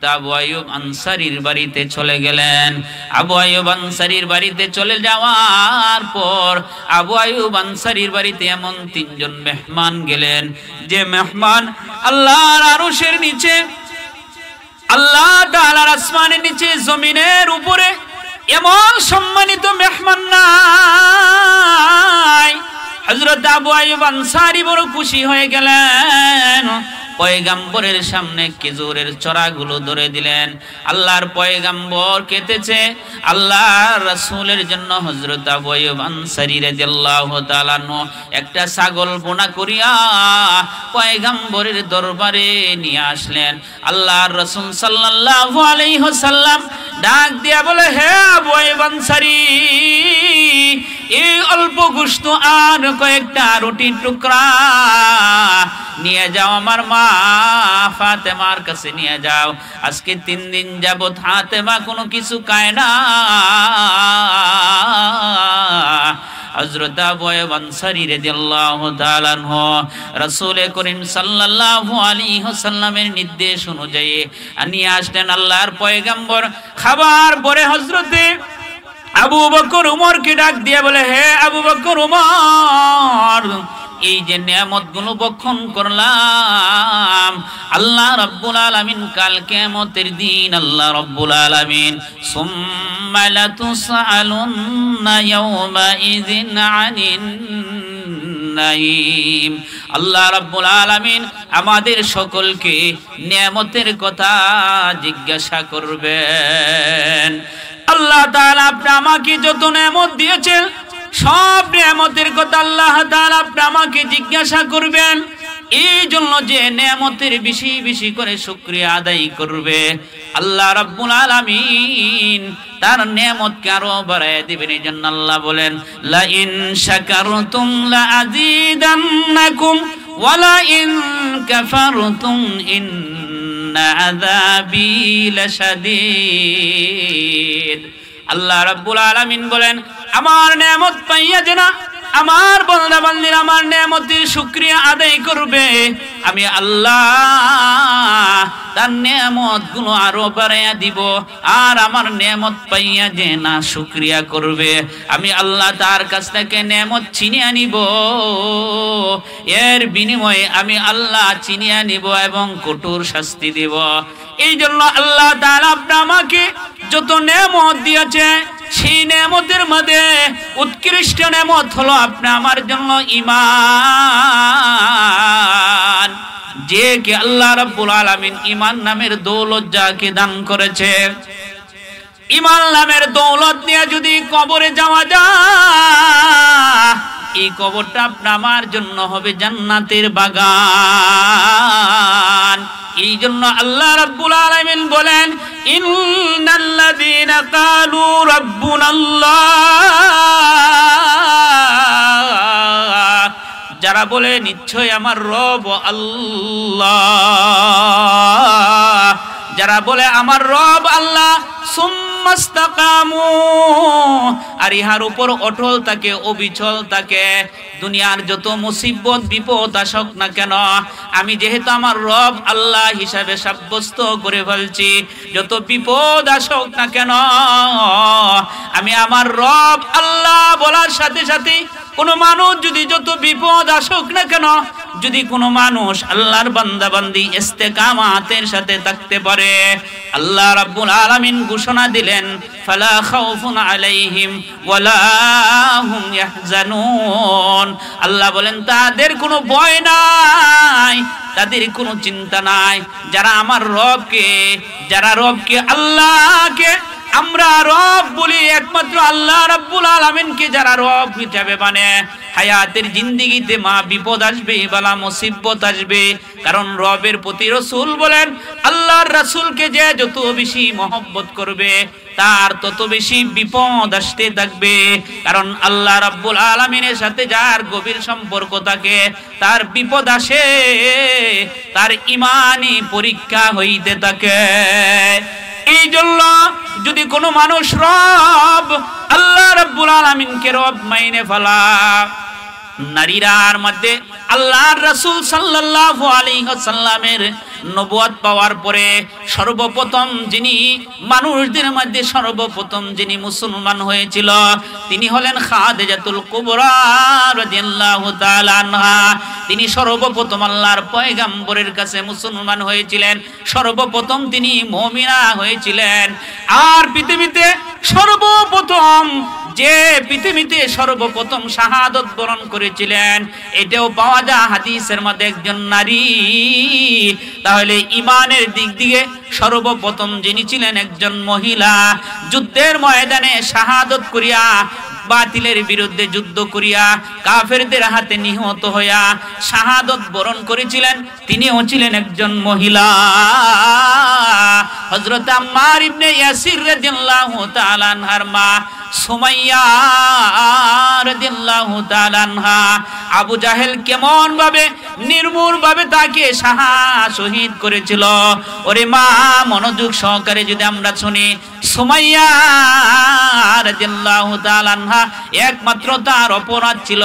হযরত আবু আইয়ুব আনসারীর বাড়িতে চলে গেলেন। আবু আইয়ুব আনসারীর বাড়িতে চলে যাওয়ার পর আবু আইয়ুব আনসারীর বাড়িতে এমন তিনজন মেহমান গেলেন, যে মেহমান আল্লাহর আরশের নিচে, আল্লাহ তাআলার আসমানের নিচে, জমিনের উপরে এমন সম্মানিত মেহমান নাই। হযরত আবু আইয়ুব আনসারী বড় খুশি হয়ে গেলেন। পয়গম্বরের সামনে খেজুরের চড়াগুলো ধরে দিলেন। আল্লাহর পয়গম্বর কেটেছে আল্লাহর রাসূলের জন্য। হযরত আবু আইয়ুব আনসারী রাদিয়াল্লাহু তাআলা একটা ছাগল বোনা করিয়া পয়গম্বরের দরবারে নিয়ে আসলেন। আল্লাহর রাসূল সাল্লাল্লাহু আলাইহি ওয়াসাল্লাম ডাক দিয়া বলে, হে আবু আইয়ুব আনসারী, এই অল্প গোশত আর কয়েকটা রুটির টুকরা নিয়ে যাও, আমার মা ফাতেমার কাছে নিয়ে যাও। আজকে 3 দিন যাবত ফাতেমা কোনো কিছু খায় না। হযরত আবু আইয়ুব আনসারী রাদিয়াল্লাহু তাআলা আনহু রাসূল করিম সাল্লাল্লাহু আলাইহি ওয়াসাল্লামের নির্দেশ অনুযায়ী নিয়ে আসলেন আল্লাহর পয়গম্বর। খাবার পরে হযরতে আবু বকর উমরকে ডাক দিয়ে বলে, হে আবু বকর উমর, এই যে নিয়ামতগুলো বক্ষণ করলাম, আল্লাহ রাব্বুল আলামিন কাল কিয়ামতের দিন আল্লাহ রাব্বুল আলামিন সুম্মা লাতুসআলুন্না ইয়াওমা ইযিন আনিন নাঈম, আল্লাহ রাব্বুল আলামিন আমাদের সকলকে নিয়ামতের কথা জিজ্ঞাসা করবেন। আল্লাহ তাআলা আপনি আমাকে যত নিয়ামত দিয়েছেন সব নিয়ামতের কথা আল্লাহ তাআলা আপনি আমাকে জিজ্ঞাসা করবেন। এই জন্য যে নিয়ামতের বেশি বেশি করে শুকরিয়া আদায় করবে, আল্লাহ রাব্বুল আলামিন তার নিয়ামতকে আরো বাড়ায় দিবেন। এই জন্য আল্লাহ বলেন, লা ইন শাকারতুম লা আযীদান্নাকুম ওয়া লা ইন কাফারতুম ইন্না আযাবী লাশাদীদ। আল্লাহ রাব্বুল আলামিন বলেন, আমার নিয়ামত পাইয়া যেন আমার বান্দা বান্দীরা আমার নিয়ামতের শুকরিয়া আদায় করবে, আমি আল্লাহ তার নিয়ামতগুলো আরো বাড়াইয়া দিব। আর আমার নিয়ামত পাইয়া যে না শুকরিয়া করবে, আমি আল্লাহ তার কাছ থেকে নিয়ামত ছিনিয়ে নিব। এর বিনিময়ে আমি আল্লাহ ছিনিয়ে নিব এবং কঠোর শাস্তি দিব। এই জন্য আল্লাহ তাআলা আপনি আমাকে যত নিয়ামত দিয়েছে, সেই নিয়ামতের মধ্যে উৎকৃষ্ট নিয়ামত হলো আপনি আমার জন্য ঈমান। যে কি আল্লাহ রাব্বুল আলামিন ঈমান নামের দৌলত যাকে দান করেছে, ঈমান নামের দৌলত নিয়ে যদি কবরে যাওয়া যায়, এই কবরটা আপনার আমার জন্য হবে জান্নাতের বাগান। এই জন্য আল্লাহ রাব্বুল আলামিন বলেন, ইন্নাল্লাযীনা ক্বালু রাব্বুনাল্লাহ, যারা বলে নিশ্চয় আমার রব আল্লাহ, যারা বলে আমার রব আল্লাহ, সুম্মাস্তাকামু, আর ইহার উপর অটল থাকে, অবিচল থাকে, দুনিয়ার যত মুসিবত বিপদ আসুক না কেন, আমি যেহেতু আমার রব আল্লাহ হিসাবে সাব্যস্ত করে ফেলছি, যত বিপদ আসুক না কেন আমি আমার রব আল্লাহ বলার সাথে সাথে কোনো মানুষ যদি যত বিপদ আসুক না কেন, যদি কোনো মানুষ আল্লাহর বান্দা বান্দি ইস্তেকামাতের সাথে থাকতে পারে, আল্লাহ রাব্বুল আলামিন ঘোষণা দিলেন, ফালা খাউফুন আলাইহিম ওয়ালা হুম ইয়াহজানুন। আল্লাহ বলেন তাদের কোনো ভয় নাই, তাদের কোনো চিন্তা নাই। যারা আমার রবকে, যারা রবকে আল্লাহকে আমরা রব বলি, একমাত্র আল্লাহ রাব্বুল আলামিনকে যারা রব হিসেবে মানে, হায়াতের জিন্দেগিতে মা বিপদ আসবে, বালা মুসিবত আসবে, কারণ রবের প্রতি রাসূল বলেন, আল্লাহর রাসূলকে যে যত বেশি মহব্বত করবে তার তত বেশি বিপদ আসতে থাকবে। কারণ আল্লাহ রাব্বুল আলামিনের সাথে যার গভীর সম্পর্ক থাকে তার বিপদ আসে, তার ঈমানি পরীক্ষা হইতে থাকে। এই জন্য যদি কোনো মানুষ রব আল্লাহ রাব্বুল আলামিনকে রব মাইনে ফেলা, নারীরার মধ্যে আল্লাহর রাসূল সাল্লাল্লাহু আলাইহি ওয়াসাল্লামের নবুয়ত পাওয়ার পরে সর্বপ্রথম যিনি মানুষদের মধ্যে সর্বপ্রথম যিনি মুসলমান হয়েছিল তিনি হলেন খাদিজাতুল কুবরা রাদিয়াল্লাহু তাআলা আনহা। তিনি সর্বপ্রথম আল্লাহর পয়গম্বরের কাছে মুসলমান হয়েছিলেন, সর্বপ্রথম তিনি মুমিনা হয়েছিলেন। আর পৃথিবীতে সর্বপ্রথম যে পৃথিবীতে সর্বপ্রথম শাহাদত বরণ করেছিলেন এটাও পাওয়া যায় হাদিসের মধ্যে একজন নারী। তাহলে ঈমানের দিক দিয়ে সর্বপ্রথম যিনি ছিলেন একজন মহিলা, যুদ্ধের ময়দানে শাহাদত করিয়া বাতিলের বিরুদ্ধে যুদ্ধ করিয়া কাফেরদের হাতে নিহত হইয়া শাহাদত বরণ করেছিলেন, তিনিও ছিলেন একজন মহিলা। হযরত আম্মার ইবনে ইয়াসির রাদিয়াল্লাহু তাআলা আনহার মা সুমাইয়া রাদিয়াল্লাহু তাআলা আনহা আবু জাহেল কেমন ভাবে নির্মূল ভাবে তাকে শহীদ করেছিল। ওরে মা, মনোযোগ সহকারে যদি আমরা শুনি, সুমাইয়া রাদিয়াল্লাহু তাআলা আনহা একমাত্র তার অপরাধ ছিল